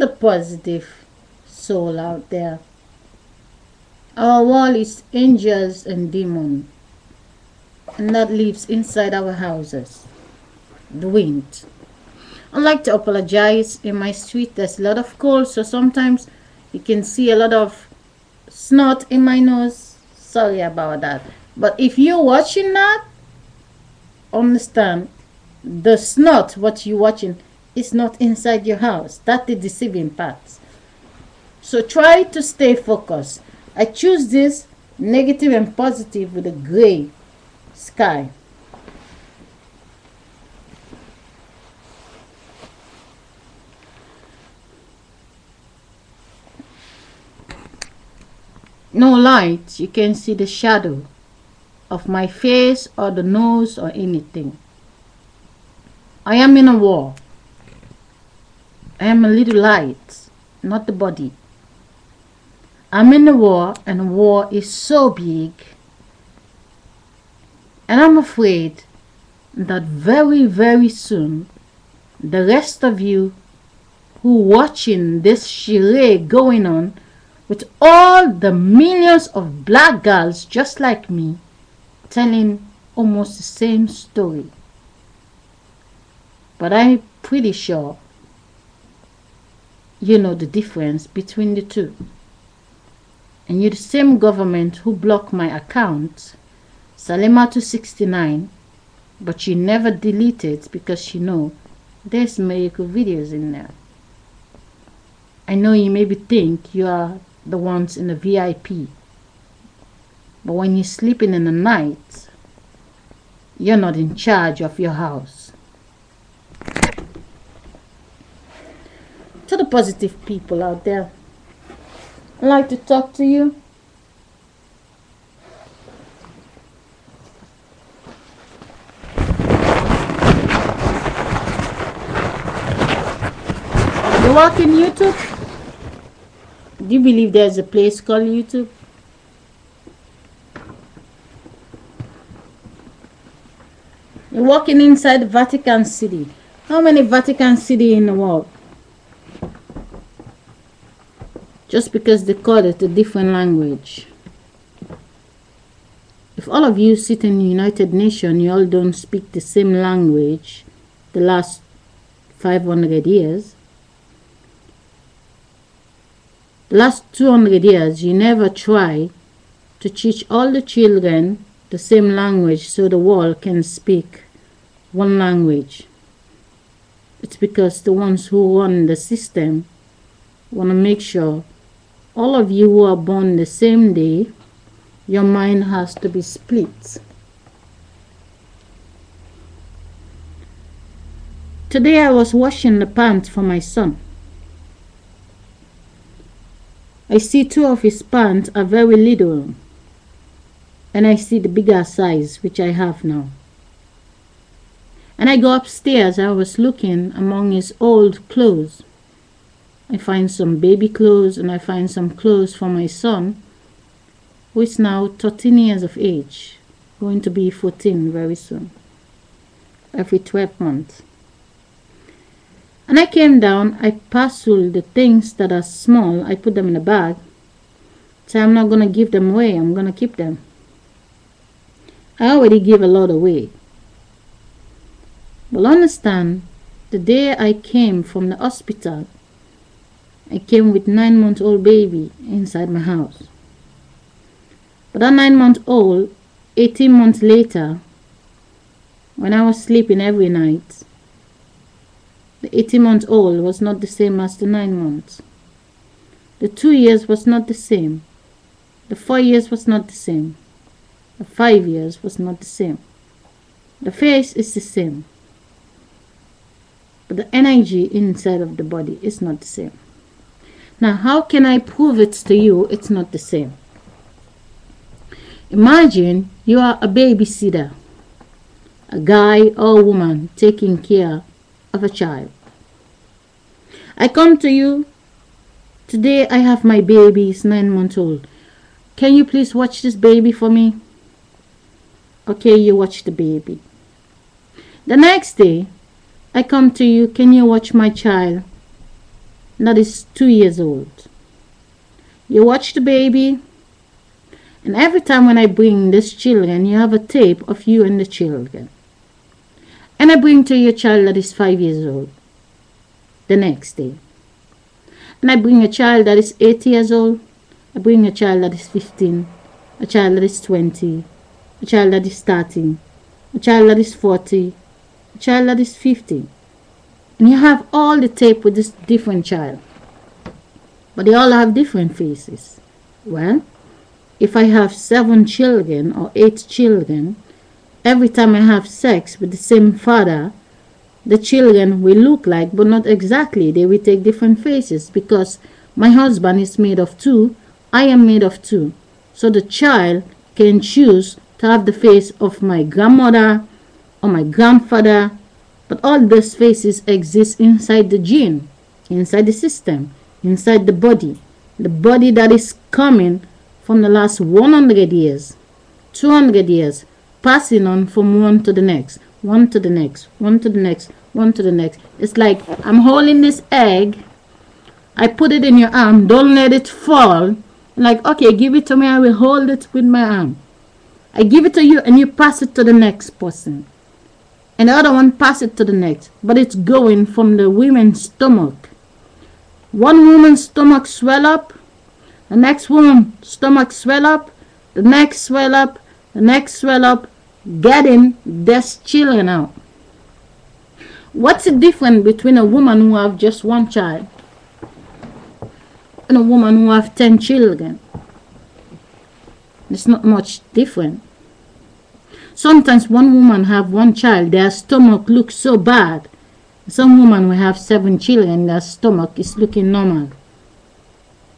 the positive soul out there. Our wall is angels and demons, and that lives inside our houses. The wind. I like to apologize. In my street there's a lot of cold, so sometimes you can see a lot of snot in my nose. Sorry about that. But if you're watching that, understand the snot what you're watching is not inside your house. That's the deceiving part. So try to stay focused. I choose this negative and positive with a gray sky. No light, you can see the shadow of my face or the nose or anything. I am in a war. I am a little light, not the body. I'm in a war, and war is so big. And I'm afraid that very, very soon, the rest of you who watching this charade going on with all the millions of black girls just like me telling almost the same story. But I'm pretty sure you know the difference between the two. And you're the same government who blocked my account, Salima269, but you never delete it because you know there's miracle videos in there. I know you maybe think you are the ones in the VIP, but when you're sleeping in the night, you're not in charge of your house. To the positive people out there, I'd like to talk to you. You work in YouTube? Do you believe there's a place called YouTube? You're walking inside Vatican City. How many Vatican City in the world? Just because they call it a different language. If all of you sit in the United Nations, you all don't speak the same language the last 500 years. The last 200 years, you never try to teach all the children the same language so the world can speak one language. It's because the ones who run the system want to make sure all of you who are born the same day, your mind has to be split. Today I was washing the pants for my son. I see two of his pants are very little, and I see the bigger size which I have now. And I go upstairs. I was looking among his old clothes. I find some baby clothes, and I find some clothes for my son, who is now 13 years of age, going to be 14 very soon, every 12 months. And I came down, I parceled the things that are small, I put them in a bag. So I'm not going to give them away, I'm going to keep them. I already give a lot away. But understand, the day I came from the hospital, I came with 9-month-old baby inside my house. But that 9-month-old, 18 months later, when I was sleeping every night, the 18-month-old was not the same as the 9 months. The 2 years was not the same. The 4 years was not the same. The 5 years was not the same. The face is the same. But the energy inside of the body is not the same. Now, how can I prove it to you it's not the same? Imagine you are a babysitter, a guy or a woman taking care of a child. I come to you, today I have my baby, is 9 months old. Can you please watch this baby for me? Okay, you watch the baby. The next day, I come to you, can you watch my child? that is 2 years old. You watch the baby, and every time when I bring these children, you have a tape of you and the children. And I bring to your child that is 5 years old the next day. And I bring a child that is 8 years old. I bring a child that is 15, a child that is 20, a child that is 30, a child that is 40, a child that is 50. And you have all the tape with this different child. But they all have different faces. Well, if I have 7 children or 8 children, every time I have sex with the same father, the children will look like, but not exactly. They will take different faces because my husband is made of 2, I am made of 2. So the child can choose to have the face of my grandmother or my grandfather, but all those faces exist inside the gene, inside the system, inside the body that is coming from the last 100 years, 200 years, passing on from one to the next, one to the next, one to the next, one to the next. It's like I'm holding this egg, I put it in your arm, don't let it fall. Like, okay, give it to me, I will hold it with my arm. I give it to you and you pass it to the next person. And the other one pass it to the next. But it's going from the woman's stomach. One woman's stomach swell up, the next woman's stomach swell up, the next swell up, the next swell up, getting this children out. What's the difference between a woman who have just 1 child and a woman who have 10 children? It's not much different. Sometimes one woman have 1 child, their stomach looks so bad. Some woman will have 7 children, their stomach is looking normal.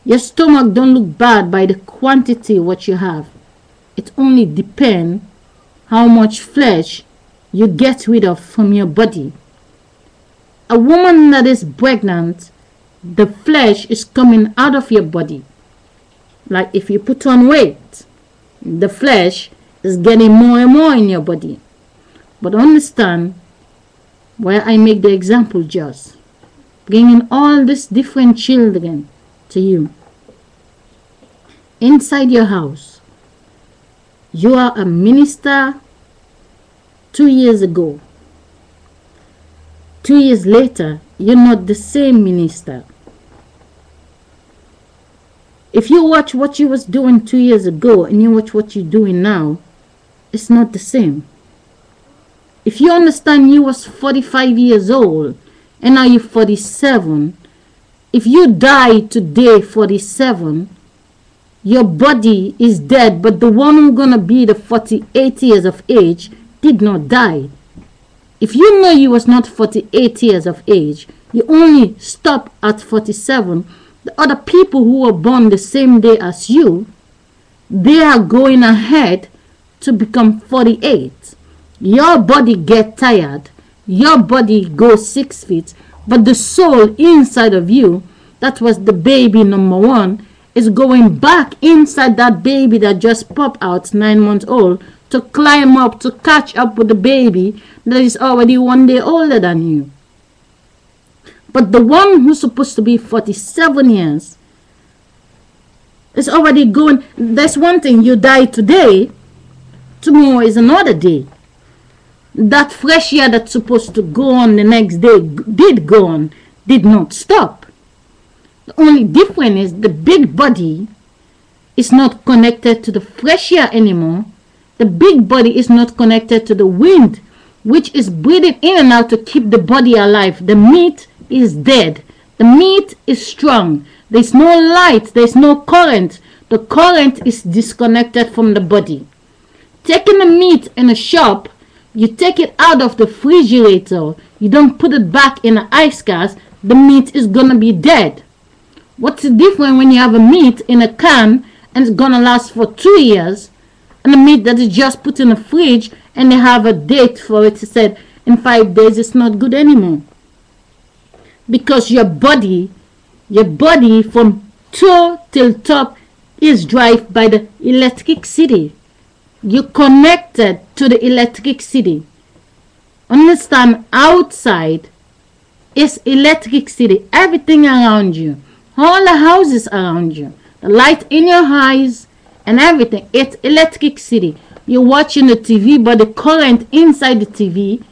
Your stomach don't look bad by the quantity what you have. It only depends how much flesh you get rid of from your body. A woman that is pregnant, the flesh is coming out of your body. Like if you put on weight, the flesh is getting more and more in your body. But understand where I make the example just. Bringing all these different children to you. Inside your house, you are a minister 2 years ago. 2 years later, you're not the same minister. If you watch what you was doing 2 years ago and you watch what you're doing now, it's not the same. If you understand you was 45 years old and now you're 47, if you die today 47, your body is dead, but the one who's gonna be the 48 years of age did not die. If you know you was not 48 years of age, you only stop at 47, the other people who were born the same day as you, they are going ahead to become 48. Your body get tired, your body goes 6 feet, but the soul inside of you, that was the baby number 1, is going back inside that baby that just popped out 9 months old to climb up, to catch up with the baby that is already 1 day older than you. But the one who's supposed to be 47 years is already going. There's one thing, you die today, tomorrow is another day. That fresh air that's supposed to go on the next day did go on, did not stop. The only difference is the big body is not connected to the fresh air anymore. The big body is not connected to the wind, which is breathing in and out to keep the body alive. The meat is dead. The meat is strong. There's no light. There's no current. The current is disconnected from the body. Taking the meat in a shop, you take it out of the refrigerator. You don't put it back in an ice cast. The meat is going to be dead. What's the difference when you have a meat in a can and it's going to last for 2 years, and the meat that is just put in a fridge and they have a date for it, said in 5 days it's not good anymore? Because your body from toe till top is driven by the electricity. You're connected to the electricity. Understand, outside It's electricity. Everything around you. All the houses around you. The light in your eyes and everything. It's electricity. You're watching the TV, but the current inside the TV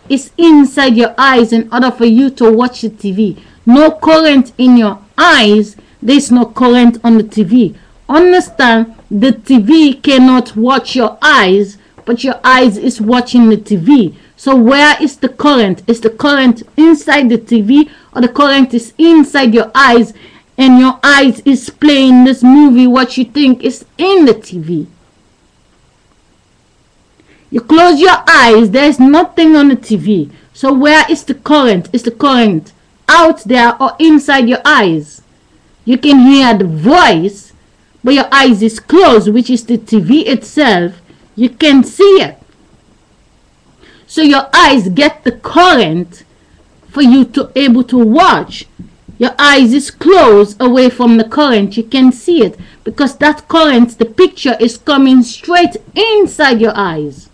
is inside your eyes in order for you to watch the TV. No current in your eyes. There's no current on the TV. Understand, the TV cannot watch your eyes, but your eyes is watching the TV. So where is the current? Is the current inside the TV, or the current is inside your eyes, and your eyes is playing this movie what you think is in the TV? You close your eyes, there's nothing on the TV. So where is the current? Is the current out there or inside your eyes? You can hear the voice, but your eyes is closed, which is the TV itself. You can see it. So your eyes get the current for you to able to watch. Your eyes is closed away from the current. You can see it because that current, the picture is coming straight inside your eyes.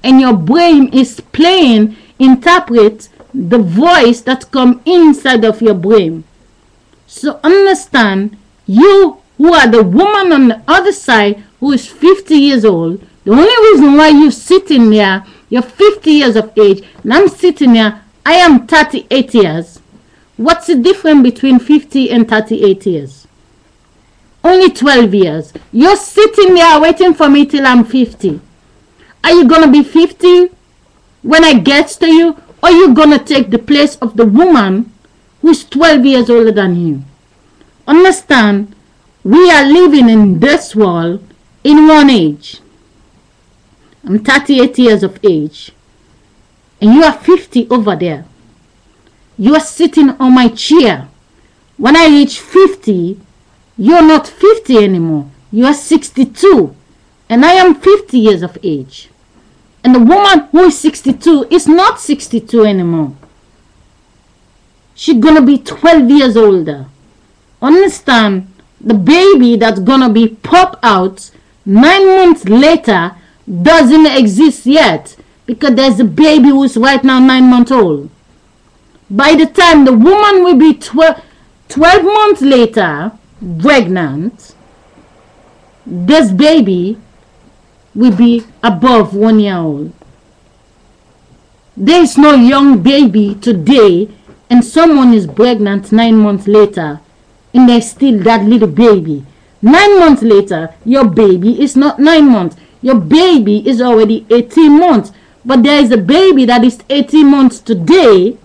And your brain is playing, interpret the voice that come inside of your brain. So understand, you who are the woman on the other side who is 50 years old, the only reason why you're sitting there, you're 50 years of age, and I'm sitting there, I am 38 years. What's the difference between 50 and 38 years? Only 12 years. You're sitting there waiting for me till I'm 50. Are you going to be 50 when I get to you? Or are you going to take the place of the woman who's 12 years older than you? Understand, we are living in this world in one age. I'm 38 years of age. And you are 50 over there. You are sitting on my chair. When I reach 50, you're not 50 anymore. You are 62. And I am 50 years of age. And the woman who is 62 is not 62 anymore. She's gonna be 12 years older. Understand, the baby that's gonna be popped out 9 months later doesn't exist yet, because there's a baby who's right now 9 months old. By the time the woman will be 12 months later pregnant, this baby will be above 1 year old. There is no young baby today and someone is pregnant 9 months later and there's still that little baby. 9 months later, your baby is not 9 months. Your baby is already 18 months. But there is a baby that is 18 months today,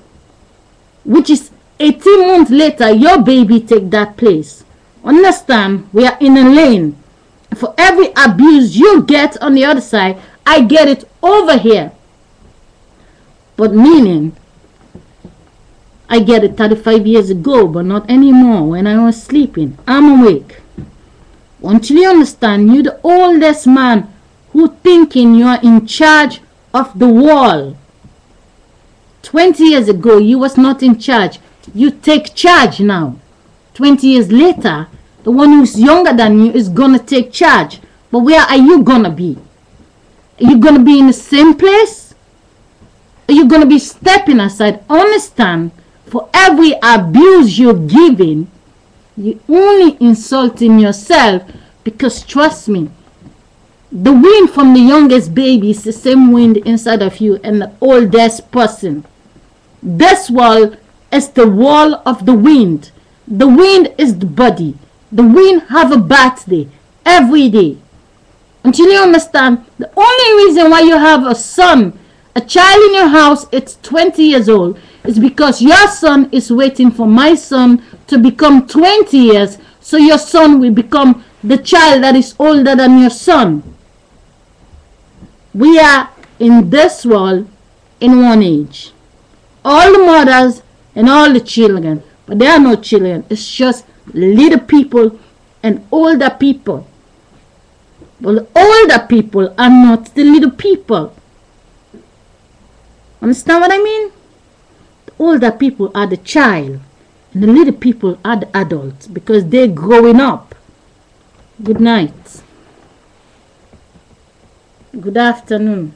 which is 18 months later, your baby take that place. Understand, we are in a lane. For every abuse you get on the other side, I get it over here. But meaning, I get it 35 years ago, but not anymore when I was sleeping. I'm awake. Until you understand, you're the oldest man who thinking you are in charge of the world. 20 years ago, you was not in charge. You take charge now. 20 years later, the one who's younger than you is gonna take charge. But where are you gonna be? Are you gonna be in the same place? Are you gonna be stepping aside? Understand, for every abuse you're giving, you're only insulting yourself, because trust me, the wind from the youngest baby is the same wind inside of you and the oldest person. This wall is the wall of the wind. The wind is the body. The wind have a birthday every day. Until you understand, the only reason why you have a son, a child in your house, it's 20 years old, is because your son is waiting for my son to become 20 years, so your son will become the child that is older than your son. We are in this world in one age. All the mothers and all the children, but there are no children. It's just little people and older people. But the older people are not the little people. Understand what I mean? The older people are the child, and the little people are the adults, because they're growing up. Good night. Good afternoon.